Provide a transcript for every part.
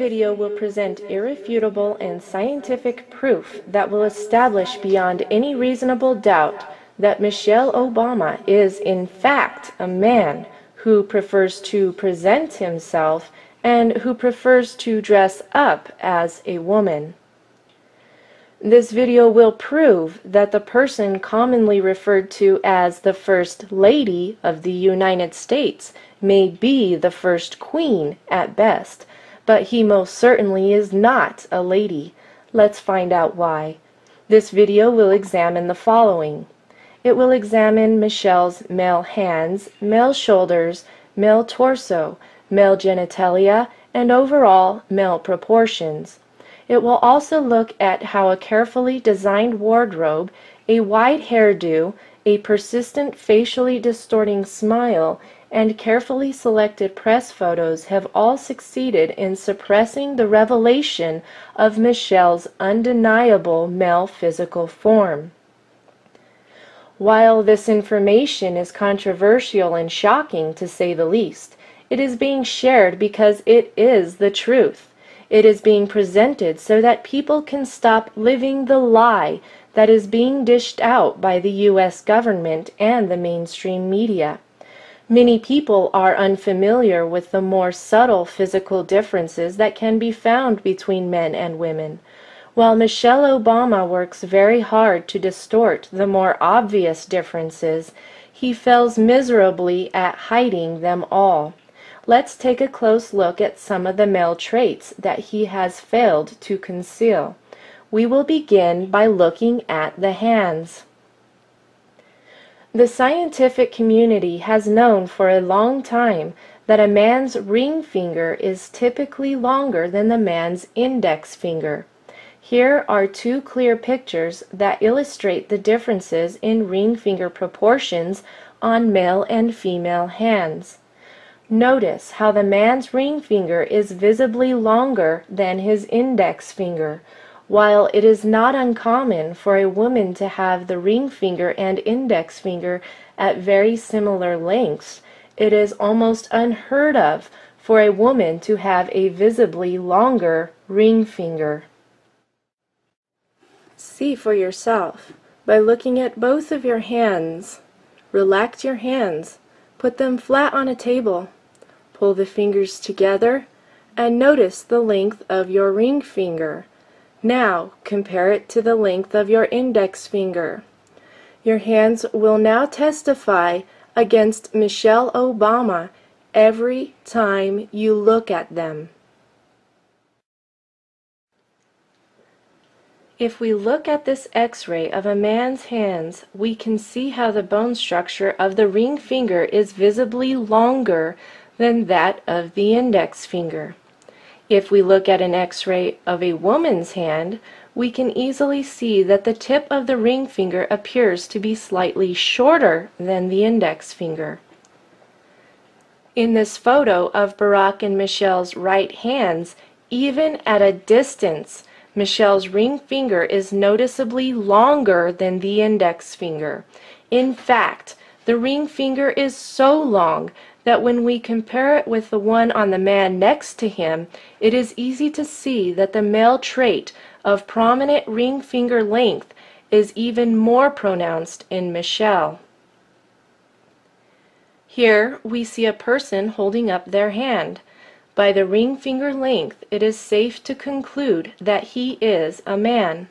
video will present irrefutable and scientific proof that will establish beyond any reasonable doubt that Michelle Obama is in fact a man who prefers to present himself and who prefers to dress up as a woman. This video will prove that the person commonly referred to as the First Lady of the United States may be the First Queen at best, but he most certainly is not a lady. Let's find out why. This video will examine the following. It will examine Michelle's male hands, male shoulders, male torso, male genitalia, and overall male proportions. It will also look at how a carefully designed wardrobe, a wide hairdo, a persistent facially distorting smile, and carefully selected press photos have all succeeded in suppressing the revelation of Michelle's undeniable male physical form. While this information is controversial and shocking to say the least, it is being shared because it is the truth. It is being presented so that people can stop living the lie that is being dished out by the U.S. government and the mainstream media. Many people are unfamiliar with the more subtle physical differences that can be found between men and women. While Michelle Obama works very hard to distort the more obvious differences, he fails miserably at hiding them all. Let's take a close look at some of the male traits that he has failed to conceal. We will begin by looking at the hands. The scientific community has known for a long time that a man's ring finger is typically longer than the man's index finger. Here are two clear pictures that illustrate the differences in ring finger proportions on male and female hands. Notice how the man's ring finger is visibly longer than his index finger. While it is not uncommon for a woman to have the ring finger and index finger at very similar lengths, it is almost unheard of for a woman to have a visibly longer ring finger. See for yourself by looking at both of your hands. Relax your hands. Put them flat on a table. Pull the fingers together and notice the length of your ring finger. Now compare it to the length of your index finger. Your hands will now testify against Michelle Obama every time you look at them. If we look at this X-ray of a man's hands, we can see how the bone structure of the ring finger is visibly longer than that of the index finger. If we look at an X-ray of a woman's hand, we can easily see that the tip of the ring finger appears to be slightly shorter than the index finger. In this photo of Barack and Michelle's right hands, even at a distance, Michelle's ring finger is noticeably longer than the index finger. In fact, the ring finger is so long that when we compare it with the one on the man next to him, it is easy to see that the male trait of prominent ring finger length is even more pronounced in Michelle. Here we see a person holding up their hand. By the ring finger length, it is safe to conclude that he is a man.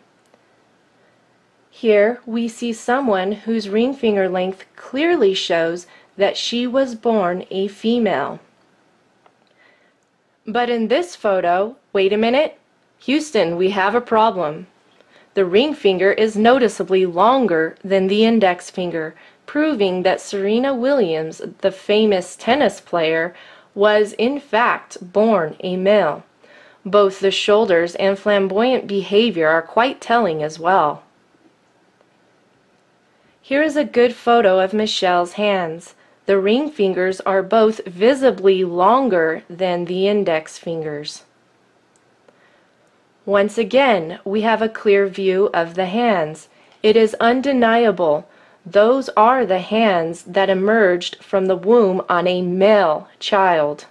Here we see someone whose ring finger length clearly shows that she was born a female. But in this photo, wait a minute, Houston, we have a problem. The ring finger is noticeably longer than the index finger, proving that Serena Williams, the famous tennis player, was in fact born a male. Both the shoulders and flamboyant behavior are quite telling as well. Here is a good photo of Michelle's hands. The ring fingers are both visibly longer than the index fingers. Once again, we have a clear view of the hands. It is undeniable. Those are the hands that emerged from the womb on a male child.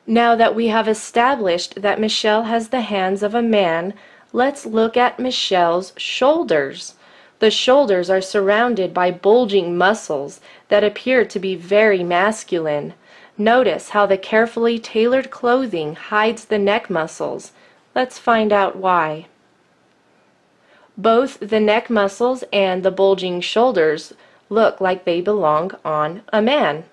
Now that we have established that Michelle has the hands of a man, let's look at Michelle's shoulders. The shoulders are surrounded by bulging muscles that appear to be very masculine. Notice how the carefully tailored clothing hides the neck muscles. Let's find out why. Both the neck muscles and the bulging shoulders look like they belong on a man.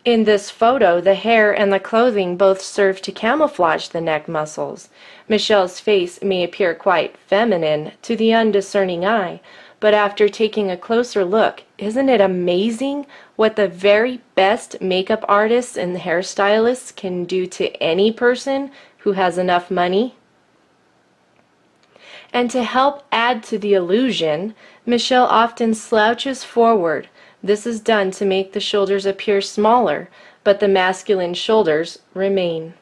In this photo, the hair and the clothing both serve to camouflage the neck muscles. Michelle's face may appear quite feminine to the undiscerning eye, but after taking a closer look, isn't it amazing what the very best makeup artists and hairstylists can do to any person who has enough money? And to help add to the illusion, Michelle often slouches forward. This is done to make the shoulders appear smaller, but the masculine shoulders remain.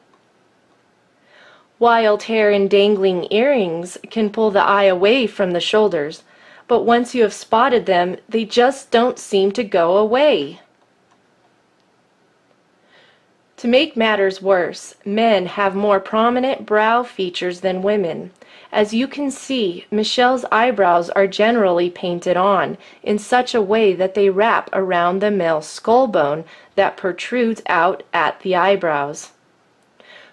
Wild hair and dangling earrings can pull the eye away from the shoulders, but once you have spotted them, they just don't seem to go away. To make matters worse, men have more prominent brow features than women. As you can see, Michelle's eyebrows are generally painted on in such a way that they wrap around the male skull bone that protrudes out at the eyebrows.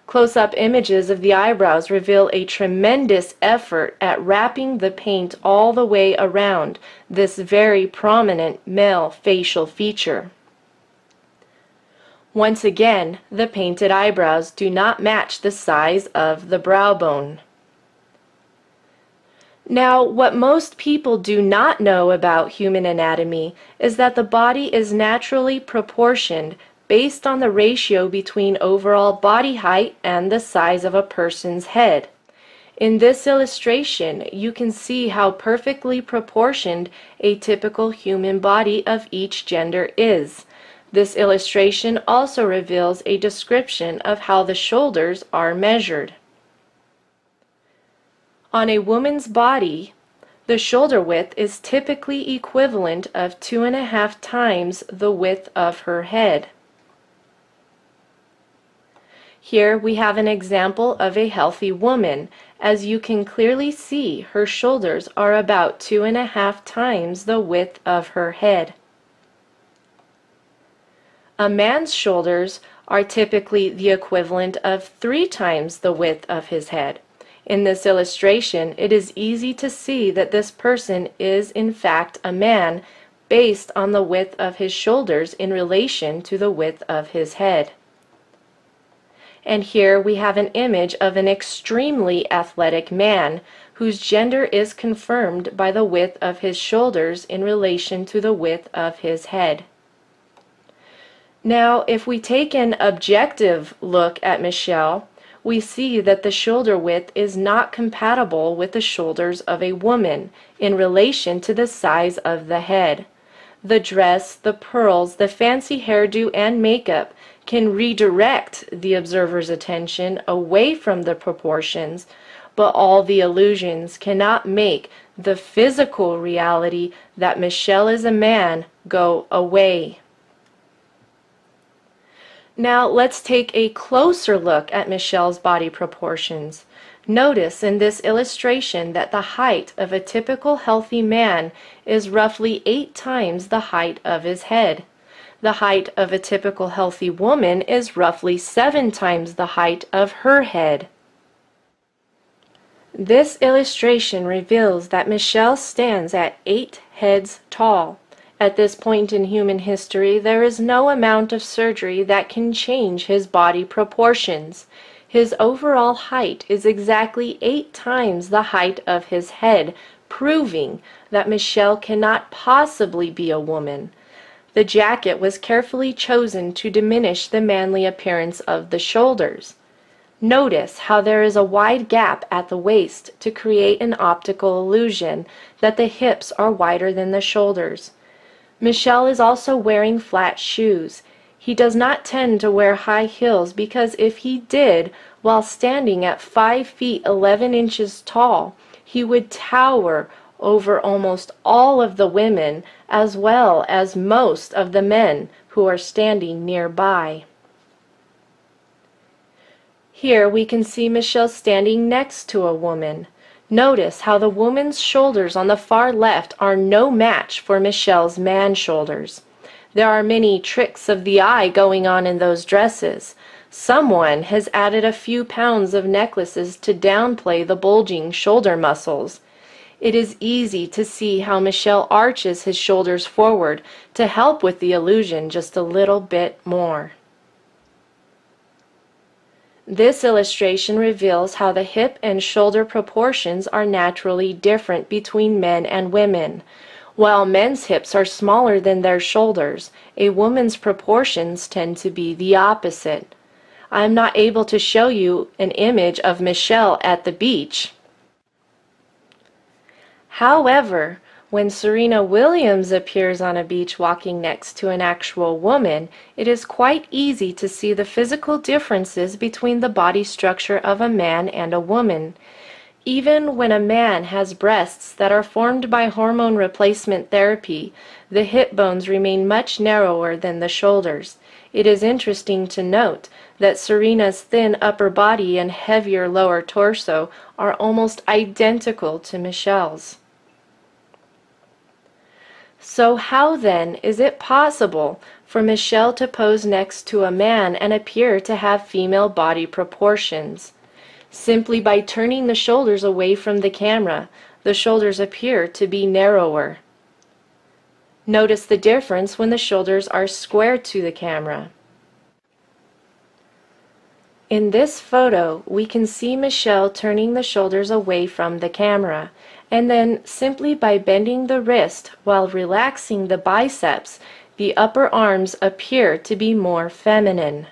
Close-up images of the eyebrows reveal a tremendous effort at wrapping the paint all the way around this very prominent male facial feature. Once again, the painted eyebrows do not match the size of the brow bone. Now, what most people do not know about human anatomy is that the body is naturally proportioned based on the ratio between overall body height and the size of a person's head. In this illustration, you can see how perfectly proportioned a typical human body of each gender is. This illustration also reveals a description of how the shoulders are measured. On a woman's body, the shoulder width is typically equivalent of 2.5 times the width of her head. Here we have an example of a healthy woman. As you can clearly see, her shoulders are about 2.5 times the width of her head. A man's shoulders are typically the equivalent of 3 times the width of his head. In this illustration, it is easy to see that this person is in fact a man based on the width of his shoulders in relation to the width of his head. And here we have an image of an extremely athletic man whose gender is confirmed by the width of his shoulders in relation to the width of his head. Now, if we take an objective look at Michelle, we see that the shoulder width is not compatible with the shoulders of a woman in relation to the size of the head. The dress, the pearls, the fancy hairdo, and makeup can redirect the observer's attention away from the proportions, but all the illusions cannot make the physical reality that Michelle is a man go away. Now let's take a closer look at Michelle's body proportions. Notice in this illustration that the height of a typical healthy man is roughly 8 times the height of his head. The height of a typical healthy woman is roughly 7 times the height of her head. This illustration reveals that Michelle stands at 8 heads tall. At this point in human history, there is no amount of surgery that can change his body proportions. His overall height is exactly 8 times the height of his head, proving that Michelle cannot possibly be a woman. The jacket was carefully chosen to diminish the manly appearance of the shoulders. Notice how there is a wide gap at the waist to create an optical illusion that the hips are wider than the shoulders. Michelle is also wearing flat shoes. He does not tend to wear high heels because if he did, while standing at 5 feet 11 inches tall, he would tower over almost all of the women as well as most of the men who are standing nearby. Here we can see Michelle standing next to a woman. Notice how the woman's shoulders on the far left are no match for Michelle's man shoulders. There are many tricks of the eye going on in those dresses. Someone has added a few pounds of necklaces to downplay the bulging shoulder muscles. It is easy to see how Michelle arches his shoulders forward to help with the illusion just a little bit more. This illustration reveals how the hip and shoulder proportions are naturally different between men and women. While men's hips are smaller than their shoulders, a woman's proportions tend to be the opposite. I am not able to show you an image of Michelle at the beach. However, when Serena Williams appears on a beach walking next to an actual woman, it is quite easy to see the physical differences between the body structure of a man and a woman. Even when a man has breasts that are formed by hormone replacement therapy, the hip bones remain much narrower than the shoulders. It is interesting to note that Serena's thin upper body and heavier lower torso are almost identical to Michelle's. So how then is it possible for Michelle to pose next to a man and appear to have female body proportions? Simply by turning the shoulders away from the camera, the shoulders appear to be narrower. Notice the difference when the shoulders are square to the camera. In this photo, we can see Michelle turning the shoulders away from the camera, and then simply by bending the wrist while relaxing the biceps, the upper arms appear to be more feminine.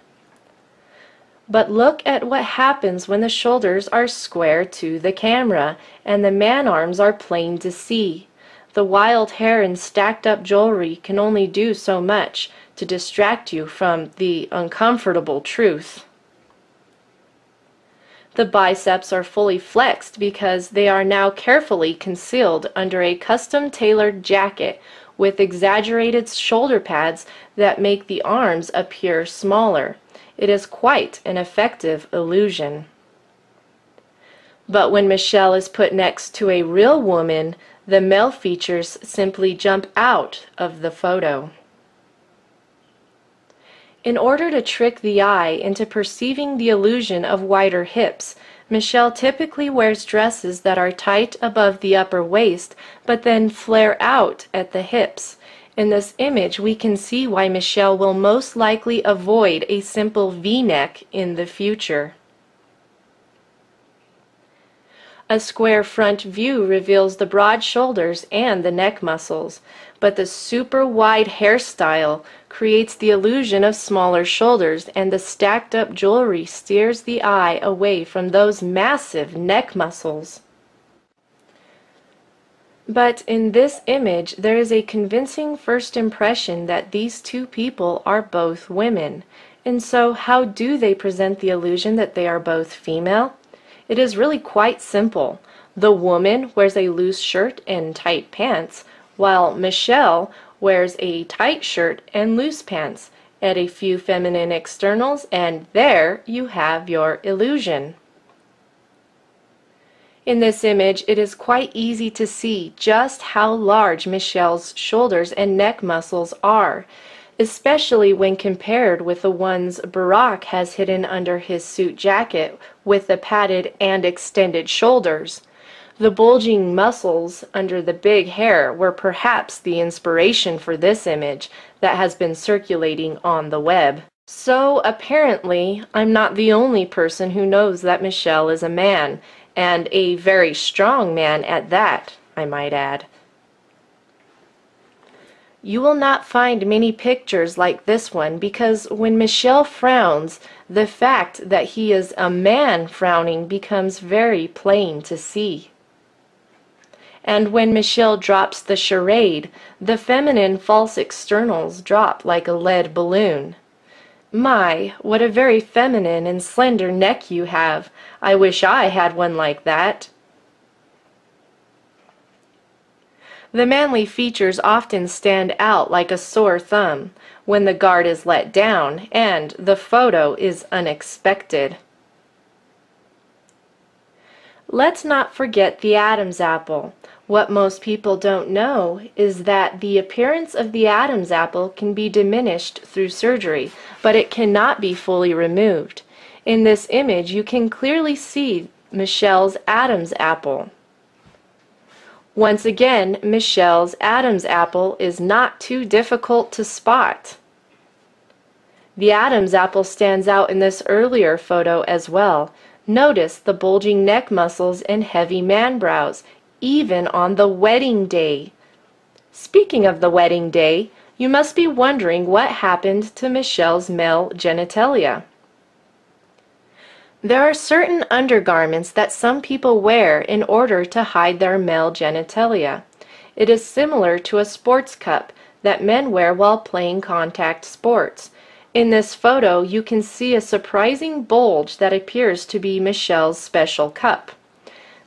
But look at what happens when the shoulders are square to the camera and the man arms are plain to see. The wild hair and stacked up jewelry can only do so much to distract you from the uncomfortable truth. The biceps are fully flexed because they are now carefully concealed under a custom-tailored jacket with exaggerated shoulder pads that make the arms appear smaller. It is quite an effective illusion. But when Michelle is put next to a real woman, the male features simply jump out of the photo. In order to trick the eye into perceiving the illusion of wider hips, Michelle typically wears dresses that are tight above the upper waist but then flare out at the hips. In this image, we can see why Michelle will most likely avoid a simple V-neck in the future. A square front view reveals the broad shoulders and the neck muscles, but the super wide hairstyle creates the illusion of smaller shoulders, and the stacked up jewelry steers the eye away from those massive neck muscles. But in this image, there is a convincing first impression that these two people are both women. And so how do they present the illusion that they are both female? It is really quite simple. The woman wears a loose shirt and tight pants, while Michelle wears a tight shirt and loose pants. Add a few feminine externals, and there you have your illusion. In this image, it is quite easy to see just how large Michelle's shoulders and neck muscles are, especially when compared with the ones Barack has hidden under his suit jacket with the padded and extended shoulders. The bulging muscles under the big hair were perhaps the inspiration for this image that has been circulating on the web. So apparently, I'm not the only person who knows that Michelle is a man, and a very strong man at that, I might add. You will not find many pictures like this one because when Michelle frowns, the fact that he is a man frowning becomes very plain to see. And when Michelle drops the charade, the feminine false externals drop like a lead balloon. My, what a very feminine and slender neck you have. I wish I had one like that. The manly features often stand out like a sore thumb when the guard is let down and the photo is unexpected. Let's not forget the Adam's apple. What most people don't know is that the appearance of the Adam's apple can be diminished through surgery, but it cannot be fully removed. In this image, you can clearly see Michelle's Adam's apple. Once again, Michelle's Adam's apple is not too difficult to spot. The Adam's apple stands out in this earlier photo as well. Notice the bulging neck muscles and heavy man brows, even on the wedding day. Speaking of the wedding day, you must be wondering what happened to Michelle's male genitalia. There are certain undergarments that some people wear in order to hide their male genitalia. It is similar to a sports cup that men wear while playing contact sports. In this photo, you can see a surprising bulge that appears to be Michelle's special cup.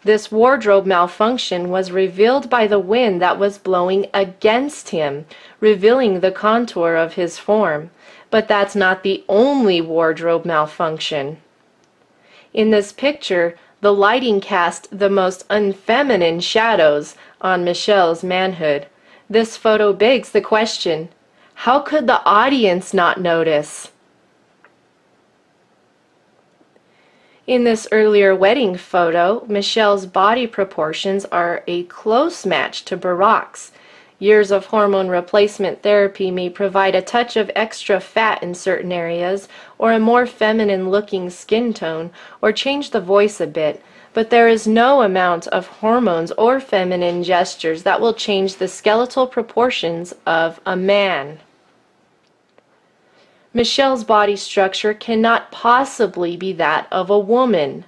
This wardrobe malfunction was revealed by the wind that was blowing against him, revealing the contour of his form. But that's not the only wardrobe malfunction. In this picture, the lighting cast the most unfeminine shadows on Michelle's manhood. This photo begs the question, how could the audience not notice? In this earlier wedding photo, Michelle's body proportions are a close match to Barack's. Years of hormone replacement therapy may provide a touch of extra fat in certain areas, or a more feminine-looking skin tone, or change the voice a bit, but there is no amount of hormones or feminine gestures that will change the skeletal proportions of a man. Michelle's body structure cannot possibly be that of a woman.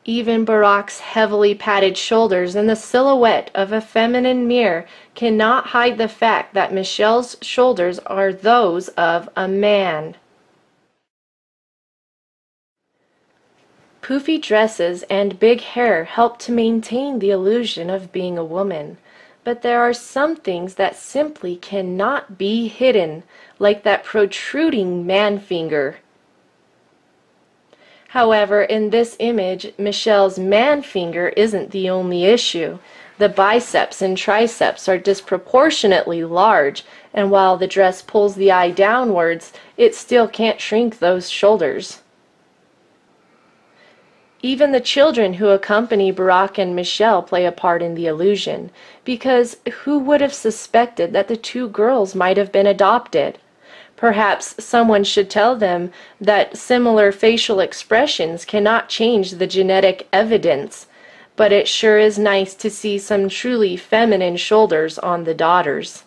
Even Barack's heavily padded shoulders and the silhouette of a feminine mirror cannot hide the fact that Michelle's shoulders are those of a man. Poofy dresses and big hair help to maintain the illusion of being a woman. But there are some things that simply cannot be hidden, like that protruding man finger. However, in this image, Michelle's man finger isn't the only issue. The biceps and triceps are disproportionately large, and while the dress pulls the eye downwards, it still can't shrink those shoulders. Even the children who accompany Barack and Michelle play a part in the illusion, because who would have suspected that the two girls might have been adopted? Perhaps someone should tell them that similar facial expressions cannot change the genetic evidence, but it sure is nice to see some truly feminine shoulders on the daughters.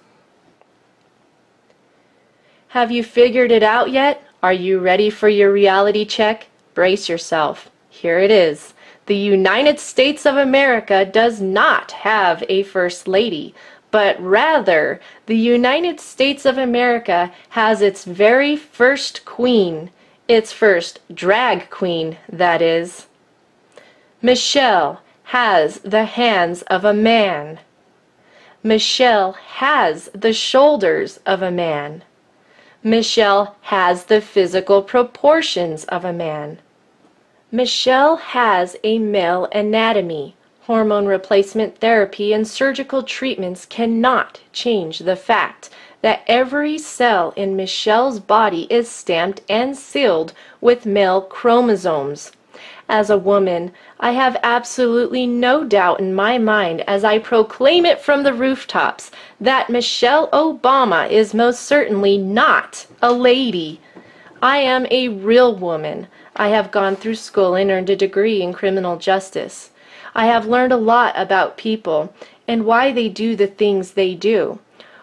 Have you figured it out yet? Are you ready for your reality check? Brace yourself. Here it is. The United States of America does not have a First Lady, but rather the United States of America has its very first queen, its first drag queen, that is. Michelle has the hands of a man. Michelle has the shoulders of a man. Michelle has the physical proportions of a man. Michelle has a male anatomy. Hormone replacement therapy and surgical treatments cannot change the fact that every cell in Michelle's body is stamped and sealed with male chromosomes. As a woman, I have absolutely no doubt in my mind as I proclaim it from the rooftops that Michelle Obama is most certainly not a lady. I am a real woman. I have gone through school and earned a degree in criminal justice. I have learned a lot about people and why they do the things they do.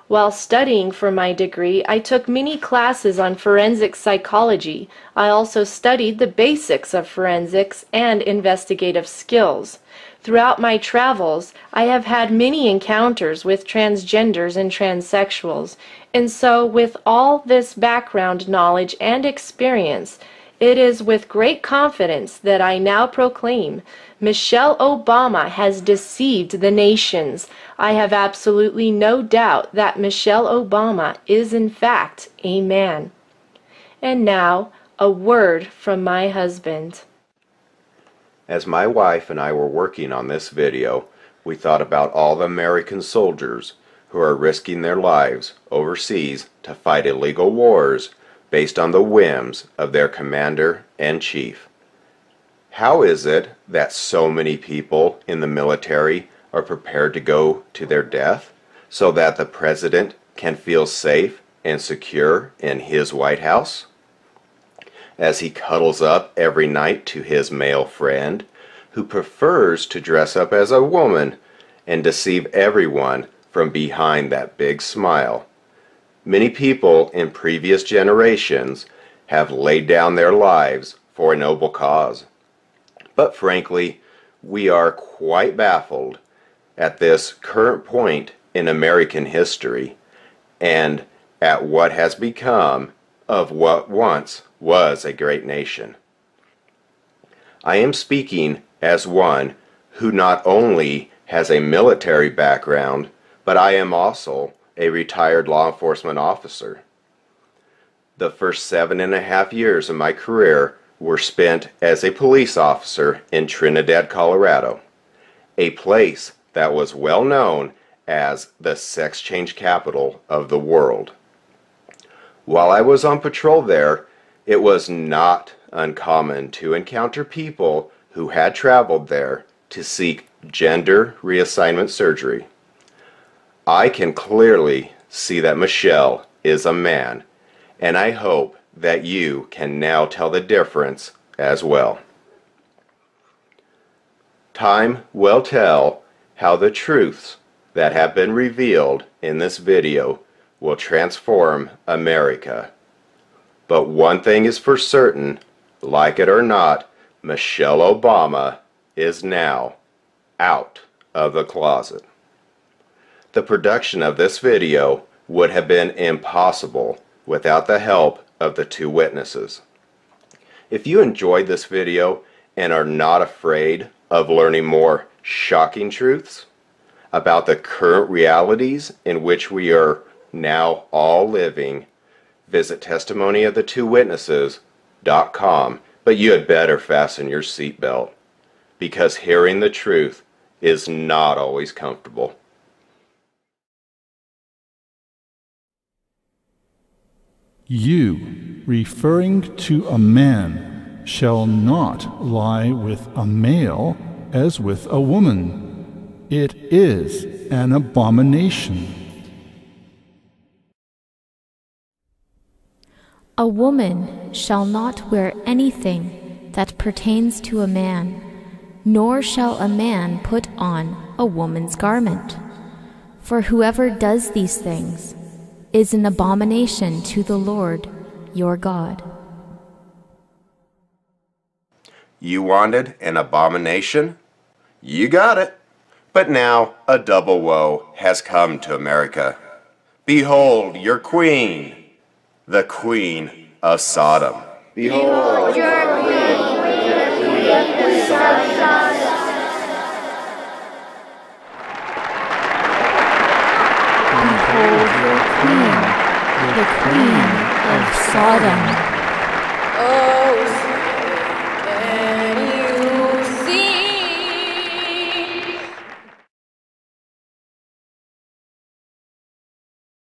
While studying for my degree, I took many classes on forensic psychology. I also studied the basics of forensics and investigative skills. Throughout my travels, I have had many encounters with transgenders and transsexuals, and so with all this background knowledge and experience, it is with great confidence that I now proclaim Michelle Obama has deceived the nations. I have absolutely no doubt that Michelle Obama is in fact a man. And now, a word from my husband. As my wife and I were working on this video, we thought about all the American soldiers who are risking their lives overseas to fight illegal wars based on the whims of their commander-in-chief. How is it that so many people in the military are prepared to go to their death so that the president can feel safe and secure in his White House? As he cuddles up every night to his male friend, who prefers to dress up as a woman and deceive everyone from behind that big smile. Many people in previous generations have laid down their lives for a noble cause. But frankly, we are quite baffled at this current point in American history and at what has become of what once was a great nation. I am speaking as one who not only has a military background, but I am also a retired law enforcement officer. The first 7.5 years of my career were spent as a police officer in Trinidad, Colorado, a place that was well known as the sex change capital of the world. While I was on patrol there, it was not uncommon to encounter people who had traveled there to seek gender reassignment surgery. I can clearly see that Michelle is a man, and I hope that you can now tell the difference as well. Time will tell how the truths that have been revealed in this video will transform America. But one thing is for certain, like it or not, Michelle Obama is now out of the closet. The production of this video would have been impossible without the help of the two witnesses. If you enjoyed this video and are not afraid of learning more shocking truths about the current realities in which we are now all living, visit testimonyofthetwowitnesses.com, but you had better fasten your seatbelt, because hearing the truth is not always comfortable. You, referring to a man, shall not lie with a male as with a woman. It is an abomination. A woman shall not wear anything that pertains to a man, nor shall a man put on a woman's garment. For whoever does these things is an abomination to the Lord your God. You wanted an abomination? You got it. But now a double woe has come to America. Behold your queen, the Queen of Sodom. Behold your queen, the Queen of Sodom. Behold your queen, the Queen of Sodom.